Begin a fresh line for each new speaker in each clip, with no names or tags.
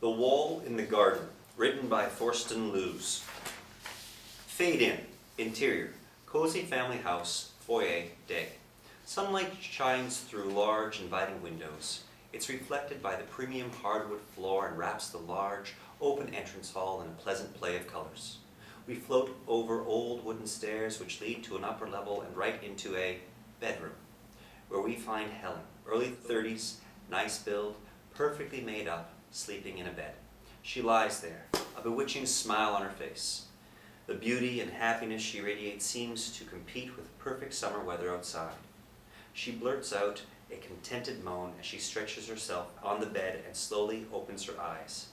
The Wall in the Garden, written by Thorsten Loos. Fade in. Interior. Cozy family house. Foyer. Day. Sunlight shines through large, inviting windows. It's reflected by the premium hardwood floor and wraps the large, open entrance hall in a pleasant play of colors. We float over old wooden stairs which lead to an upper level and right into a bedroom, where we find Helen, early 30s, nice build, perfectly made up, sleeping in a bed. She lies there, a bewitching smile on her face. The beauty and happiness she radiates seems to compete with perfect summer weather outside. She blurts out a contented moan as she stretches herself on the bed and slowly opens her eyes.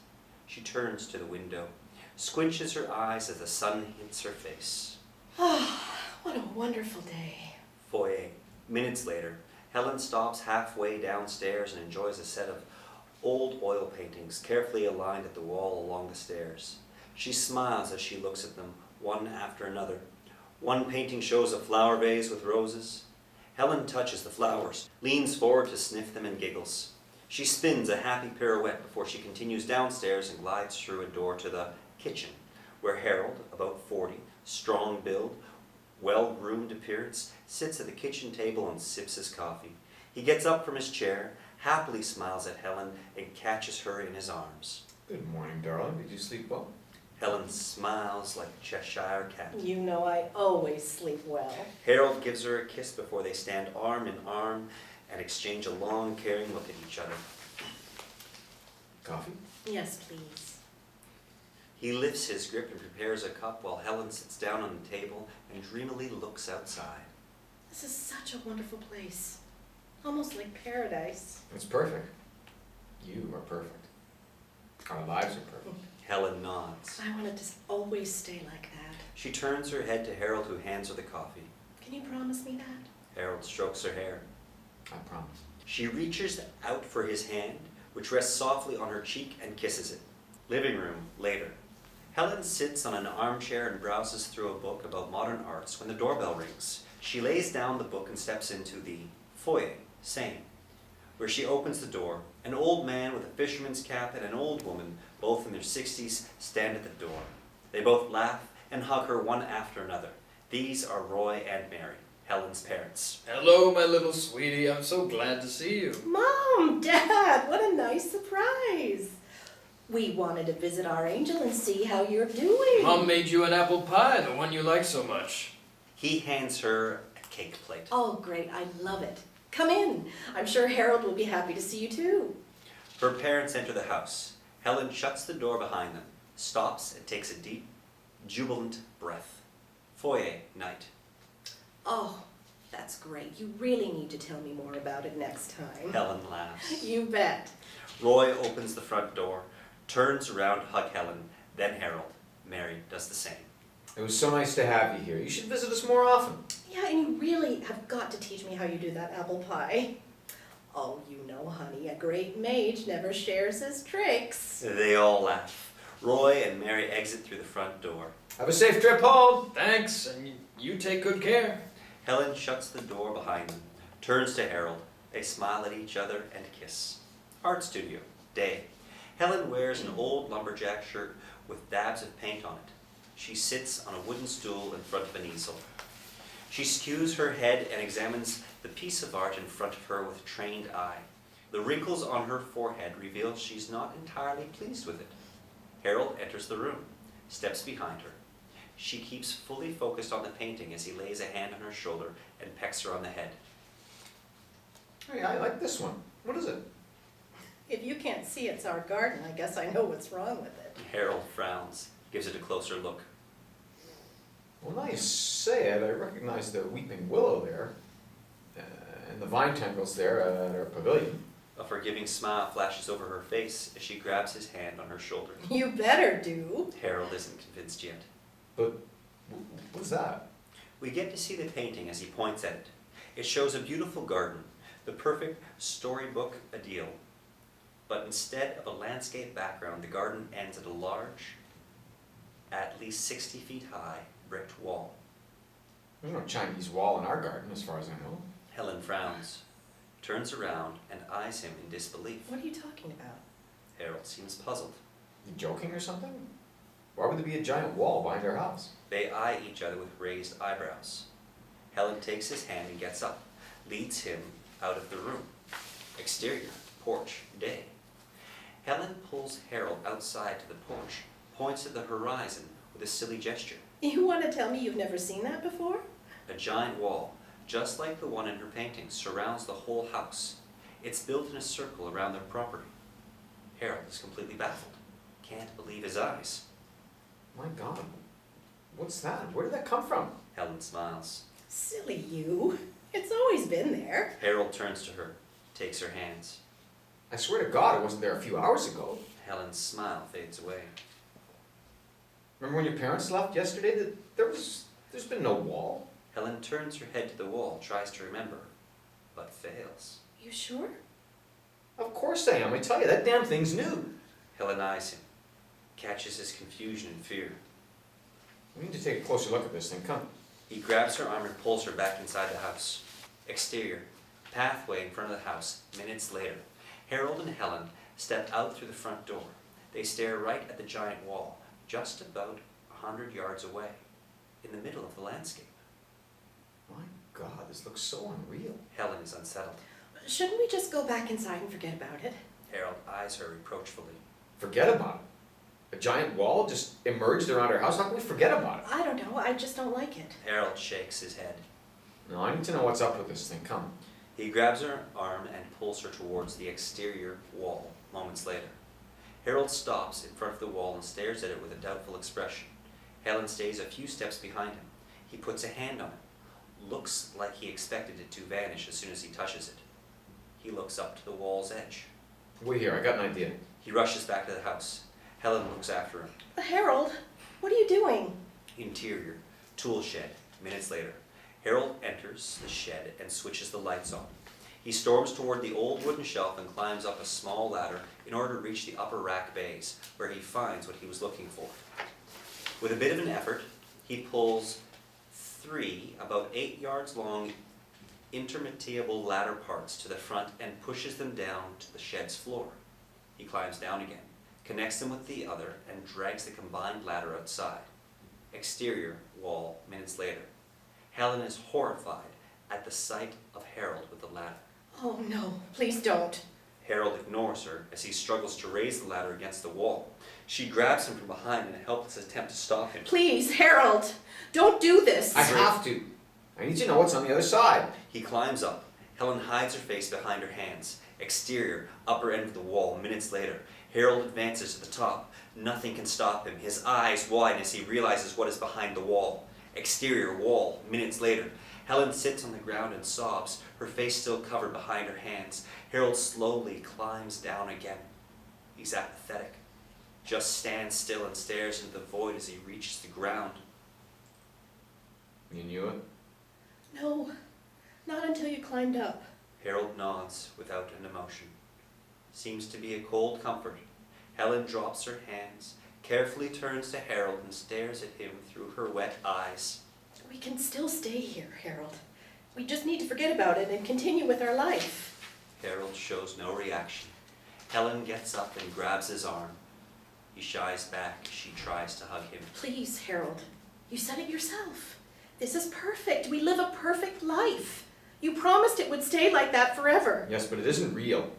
She turns to the window, squinches her eyes as the sun hits her face.
Ah, what a wonderful day.
Foyer. Minutes later, Helen stops halfway downstairs and enjoys a set of old oil paintings carefully aligned at the wall along the stairs. She smiles as she looks at them, one after another. One painting shows a flower vase with roses. Helen touches the flowers, leans forward to sniff them and giggles. She spins a happy pirouette before she continues downstairs and glides through a door to the kitchen, where Harold, about 40, strong build, well-groomed appearance, sits at the kitchen table and sips his coffee. He gets up from his chair, happily smiles at Helen, and catches her in his arms.
Good morning, darling. Did you sleep well?
Helen smiles like a Cheshire cat.
You know I always sleep well.
Harold gives her a kiss before they stand arm in arm and exchange a long, caring look at each other.
Coffee?
Yes, please.
He lifts his grip and prepares a cup while Helen sits down on the table and dreamily looks outside.
This is such a wonderful place. Almost like paradise.
It's perfect. You are perfect. Our lives are perfect.
Helen nods.
I want it to always stay like that.
She turns her head to Harold, who hands her the coffee.
Can you promise me that?
Harold strokes her hair.
I promise.
She reaches out for his hand, which rests softly on her cheek, and kisses it. Living room, later. Helen sits on an armchair and browses through a book about modern arts when the doorbell rings. She lays down the book and steps into the foyer, same, where she opens the door. An old man with a fisherman's cap and an old woman, both in their 60s, stand at the door. They both laugh and hug her one after another. These are Roy and Mary, Helen's parents.
Hello, my little sweetie. I'm so glad to see you.
Mom, Dad, what a nice surprise. We wanted to visit our angel and see how you're doing.
Mom made you an apple pie, the one you like so much.
He hands her a cake plate.
Oh, great. I love it. Come in. I'm sure Harold will be happy to see you too.
Her parents enter the house. Helen shuts the door behind them, stops and takes a deep, jubilant breath. Foyer, night.
Oh, that's great. You really need to tell me more about it next time.
Helen laughs.
You bet.
Roy opens the front door, turns around to hug Helen, then Harold. Mary does the same.
It was so nice to have you here. You should visit us more often.
Yeah, and you really have got to teach me how you do that apple pie. Oh, you know, honey, a great mage never shares his tricks.
They all laugh. Roy and Mary exit through the front door.
Have a safe trip home.
Thanks, and you take good care.
Helen shuts the door behind them, turns to Harold. They smile at each other and kiss. Art studio, day. Helen wears an old lumberjack shirt with dabs of paint on it. She sits on a wooden stool in front of an easel. She skews her head and examines the piece of art in front of her with a trained eye. The wrinkles on her forehead reveal she's not entirely pleased with it. Harold enters the room, steps behind her. She keeps fully focused on the painting as he lays a hand on her shoulder and pecks her on the head.
Hey, I like this one. What is it?
If you can't see it's our garden, I guess I know what's wrong with it.
Harold frowns, gives it a closer look.
Well, now you say it, I recognize the weeping willow there, and the vine tendrils there at our pavilion.
A forgiving smile flashes over her face as she grabs his hand on her shoulder.
You better do.
Harold isn't convinced yet.
But what's that?
We get to see the painting as he points at it. It shows a beautiful garden, the perfect storybook ideal. But instead of a landscape background, the garden ends at a large, at least 60 feet high, bricked wall.
There's no Chinese wall in our garden, as far as I know.
Helen frowns, turns around, and eyes him in disbelief.
What are you talking about?
Harold seems puzzled.
You joking or something? Why would there be a giant wall behind our house?
They eye each other with raised eyebrows. Helen takes his hand and gets up, leads him out of the room. Exterior, porch, day. Helen pulls Harold outside to the porch, points at the horizon with a silly gesture.
You want to tell me you've never seen that before?
A giant wall, just like the one in her painting, surrounds the whole house. It's built in a circle around their property. Harold is completely baffled. Can't believe his eyes.
My God, what's that? Where did that come from?
Helen smiles.
Silly you. It's always been there.
Harold turns to her, takes her hands.
I swear to God it wasn't there a few hours ago.
Helen's smile fades away.
Remember when your parents left yesterday? There's been no wall.
Helen turns her head to the wall, tries to remember, but fails.
You sure?
Of course I am. I tell you, that damn thing's new.
Helen eyes him, catches his confusion and fear.
We need to take a closer look at this thing. Come.
He grabs her arm and pulls her back inside the house. Exterior, pathway in front of the house. Minutes later, Harold and Helen step out through the front door. They stare right at the giant wall, just about 100 yards away, in the middle of the landscape.
My God, this looks so unreal.
Helen is unsettled.
Shouldn't we just go back inside and forget about it?
Harold eyes her reproachfully.
Forget about it. A giant wall just emerged around our house. How can we forget about it?
I don't know, I just don't like it.
Harold shakes his head.
No, I need to know what's up with this thing. Come.
He grabs her arm and pulls her towards the exterior wall. Moments later, Harold stops in front of the wall and stares at it with a doubtful expression. Helen stays a few steps behind him. He puts a hand on it. Looks like he expected it to vanish as soon as he touches it. He looks up to the wall's edge.
Wait here, I got an idea.
He rushes back to the house. Helen looks after him.
Harold, what are you doing?
Interior, tool shed. Minutes later, Harold enters the shed and switches the lights on. He storms toward the old wooden shelf and climbs up a small ladder in order to reach the upper rack bays, where he finds what he was looking for. With a bit of an effort, he pulls 3 about 8 yards long interminable ladder parts to the front and pushes them down to the shed's floor. He climbs down again, connects them with the other, and drags the combined ladder outside. Exterior wall. Minutes later, Helen is horrified at the sight of Harold with the ladder.
Oh no, please don't.
Harold ignores her as he struggles to raise the ladder against the wall. She grabs him from behind in a helpless attempt to stop him.
Please, Harold, don't do this.
I have to. I need to know what's on the other side.
He climbs up. Helen hides her face behind her hands. Exterior, upper end of the wall. Minutes later, Harold advances to the top. Nothing can stop him. His eyes widen as he realizes what is behind the wall. Exterior wall. Minutes later, Helen sits on the ground and sobs, her face still covered behind her hands. Harold slowly climbs down again. He's apathetic. Just stands still and stares into the void as he reaches the ground.
You knew it?
No, not until you climbed up.
Harold nods without an emotion. Seems to be a cold comfort. Helen drops her hands, carefully turns to Harold and stares at him through her wet eyes.
We can still stay here, Harold. We just need to forget about it and continue with our life.
Harold shows no reaction. Helen gets up and grabs his arm. He shies back as she tries to hug him.
Please, Harold, you said it yourself. This is perfect. We live a perfect life. You promised it would stay like that forever.
Yes, but it isn't real.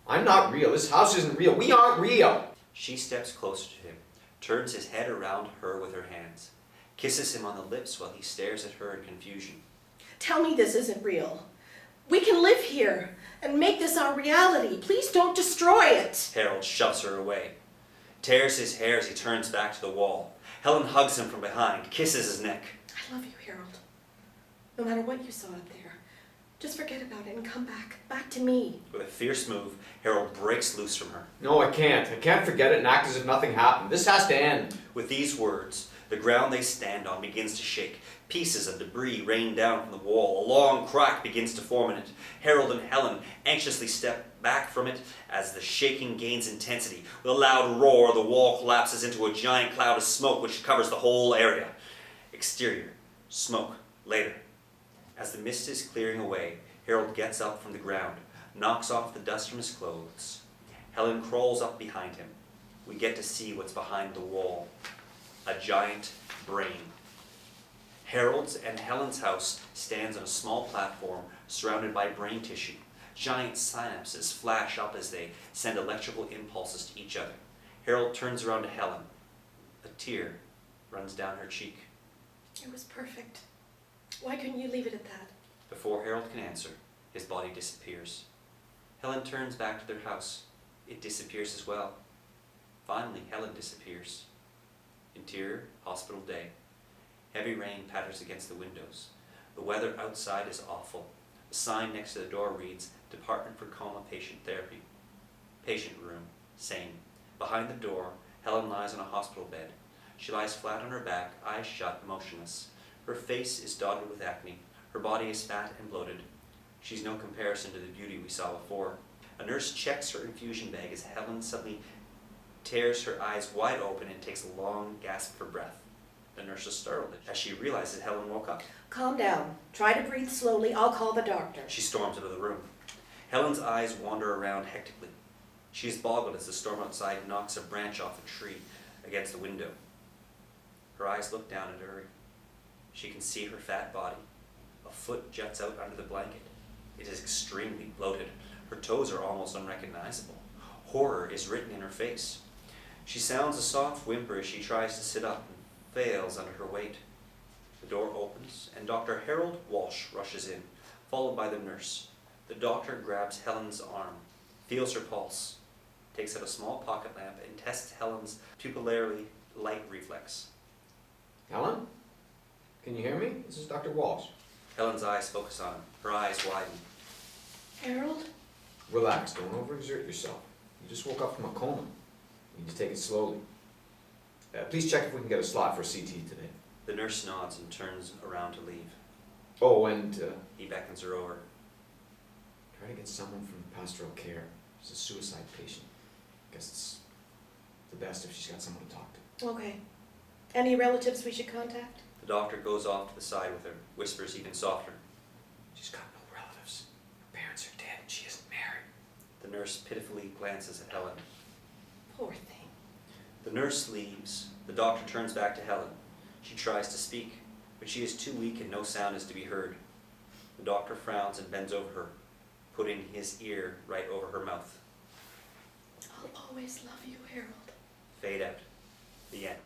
I'm not real. This house isn't real. We aren't real.
She steps closer to him, turns his head around her with her hands, kisses him on the lips while he stares at her in confusion.
Tell me this isn't real. We can live here and make this our reality. Please don't destroy it.
Harold shoves her away, tears his hair as he turns back to the wall. Helen hugs him from behind, kisses his neck.
I love you, Harold. No matter what you saw up there, just forget about it and come back to me.
With a fierce move, Harold breaks loose from her.
No, I can't. I can't forget it and act as if nothing happened. This has to end.
With these words, the ground they stand on begins to shake. Pieces of debris rain down from the wall. A long crack begins to form in it. Harold and Helen anxiously step back from it as the shaking gains intensity. With a loud roar, the wall collapses into a giant cloud of smoke which covers the whole area. Exterior, smoke, later. As the mist is clearing away, Harold gets up from the ground, knocks off the dust from his clothes. Helen crawls up behind him. We get to see what's behind the wall. A giant brain. Harold's and Helen's house stands on a small platform surrounded by brain tissue. Giant synapses flash up as they send electrical impulses to each other. Harold turns around to Helen. A tear runs down her cheek.
It was perfect. Why couldn't you leave it at that?
Before Harold can answer, his body disappears. Helen turns back to their house. It disappears as well. Finally, Helen disappears. Interior, hospital day. Heavy rain patters against the windows. The weather outside is awful. The sign next to the door reads, Department for Coma Patient Therapy. Patient room, sane. Behind the door, Helen lies on a hospital bed. She lies flat on her back, eyes shut, motionless. Her face is dotted with acne. Her body is fat and bloated. She's no comparison to the beauty we saw before. A nurse checks her infusion bag as Helen suddenly tears her eyes wide open and takes a long gasp for breath. The nurse is startled as she realizes Helen woke up.
Calm down. Try to breathe slowly. I'll call the doctor.
She storms into the room. Helen's eyes wander around hectically. She is boggled as the storm outside knocks a branch off a tree against the window. Her eyes look down at her. She can see her fat body. A foot juts out under the blanket. It is extremely bloated. Her toes are almost unrecognizable. Horror is written in her face. She sounds a soft whimper as she tries to sit up and fails under her weight. The door opens and Dr. Harold Walsh rushes in, followed by the nurse. The doctor grabs Helen's arm, feels her pulse, takes out a small pocket lamp and tests Helen's pupillary light reflex.
Helen? Can you hear me? This is Dr. Walsh.
Helen's eyes focus on him. Her eyes widen.
Harold?
Relax, don't overexert yourself. You just woke up from a coma. You need to take it slowly. Please check if we can get a slot for CT today.
The nurse nods and turns around to leave.
Oh, and
He beckons her over.
try to get someone from pastoral care. She's a suicide patient. Guess it's the best if she's got someone to talk to.
Okay. Any relatives we should contact?
The doctor goes off to the side with her, whispers even softer.
She's got no relatives. Her parents are dead and she isn't married.
The nurse pitifully glances at Helen.
Poor thing.
The nurse leaves. The doctor turns back to Helen. She tries to speak, but she is too weak and no sound is to be heard. The doctor frowns and bends over her, putting his ear right over her mouth.
I'll always love you, Harold.
Fade out. The end.